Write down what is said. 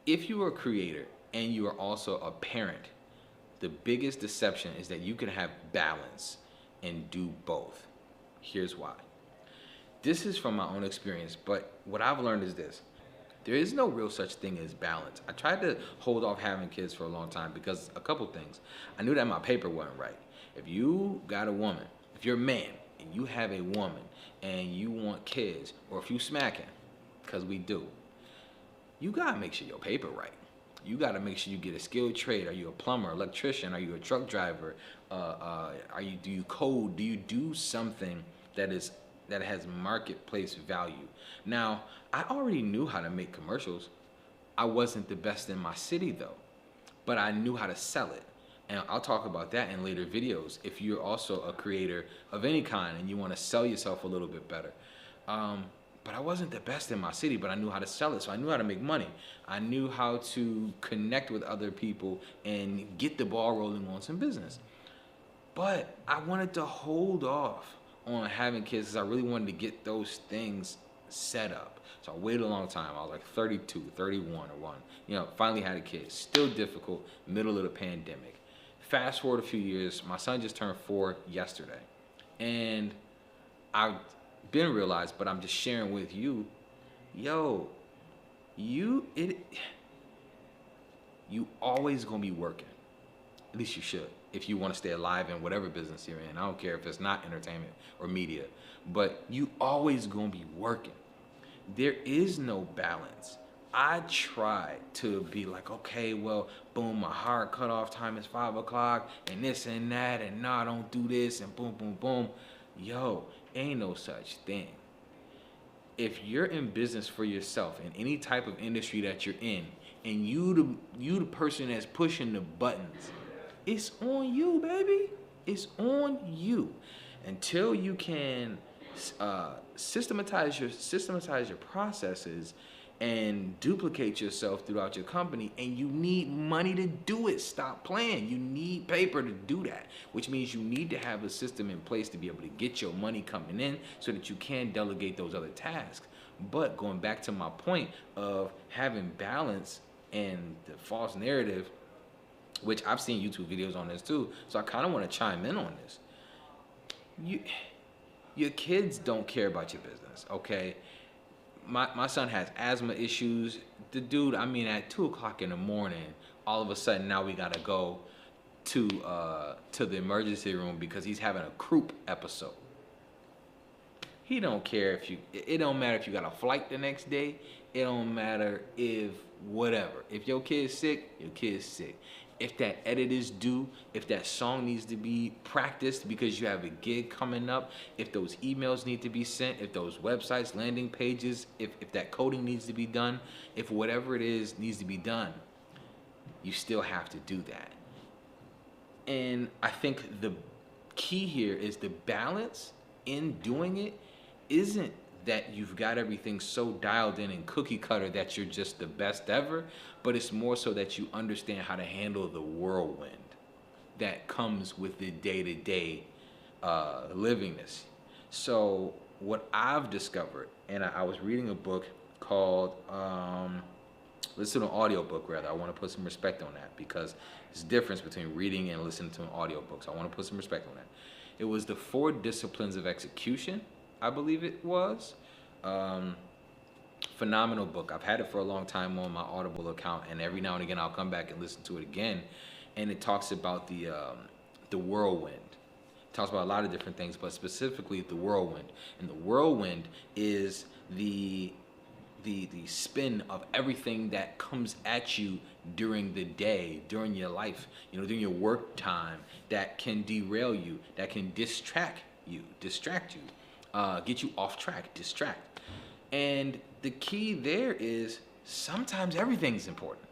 If you are a creator and you are also a parent, the biggest deception is that you can have balance and do both. Here's why. This is from my own experience, but what I've learned is this. There is no real such thing as balance. I tried to hold off having kids for a long time because a couple things. I knew that my paper wasn't right. If you got a woman, if you're a man and you have a woman and you want kids, or if you smacking, because we do, you gotta make sure your paper right. You gotta make sure you get a skilled trade. Are you a plumber, electrician? Are you a truck driver? Do you code? Do you do something that has marketplace value? Now, I already knew how to make commercials. I wasn't the best in my city though, but I knew how to sell it. And I'll talk about that in later videos if you're also a creator of any kind and you want to sell yourself a little bit better. But I wasn't the best in my city, but I knew how to sell it, so I knew how to make money. I knew how to connect with other people and get the ball rolling on some business. But I wanted to hold off on having kids because I really wanted to get those things set up. So I waited a long time. I was like 32, 31 or one. Finally had a kid. Still difficult, middle of the pandemic. Fast forward a few years, my son just turned 4 yesterday. And I've been realized, but I'm just sharing with you, you always gonna be working. At least you should, if you want to stay alive in whatever business you're in. I don't care if it's not entertainment or media, but you always gonna be working. There is no balance. I try to be like, okay, well, boom, my hard cutoff time is 5 o'clock and this and that, and nah, don't do this, and boom, boom, boom. Ain't no such thing. If you're in business for yourself in any type of industry that you're in, and you the person that's pushing the buttons, it's on you, baby. It's on you. Until you can systematize your processes and duplicate yourself throughout your company, and you need money to do it. Stop playing. You need paper to do that, which means you need to have a system in place to be able to get your money coming in so that you can delegate those other tasks. But going back to my point of having balance and the false narrative, which I've seen YouTube videos on this too, so I kind of want to chime in on this. Your kids don't care about your business, okay? My son has asthma issues. The dude, at 2 o'clock in the morning, all of a sudden now we gotta go to the emergency room because he's having a croup episode. He don't care it don't matter if you got a flight the next day. It don't matter if whatever. If your kid's sick, your kid's sick. If that edit is due, if that song needs to be practiced because you have a gig coming up, if those emails need to be sent, if those websites, landing pages, if that coding needs to be done, if whatever it is needs to be done, you still have to do that. And I think the key here is the balance in doing it isn't that you've got everything so dialed in and cookie cutter that you're just the best ever, but it's more so that you understand how to handle the whirlwind that comes with the day-to-day livingness. So what I've discovered, and I was reading a book called, listen to an audio book rather. I want to put some respect on that because there's a difference between reading and listening to an audio book. So I want to put some respect on that. It was the 4 Disciplines of Execution, I believe it was. Phenomenal book. I've had it for a long time on my Audible account, and every now and again I'll come back and listen to it again. And it talks about the whirlwind. It talks about a lot of different things, but specifically the whirlwind. And the whirlwind is the spin of everything that comes at you during the day, during your life, during your work time, that can derail you, that can distract you, get you off track, distract. And the key there is sometimes everything's important.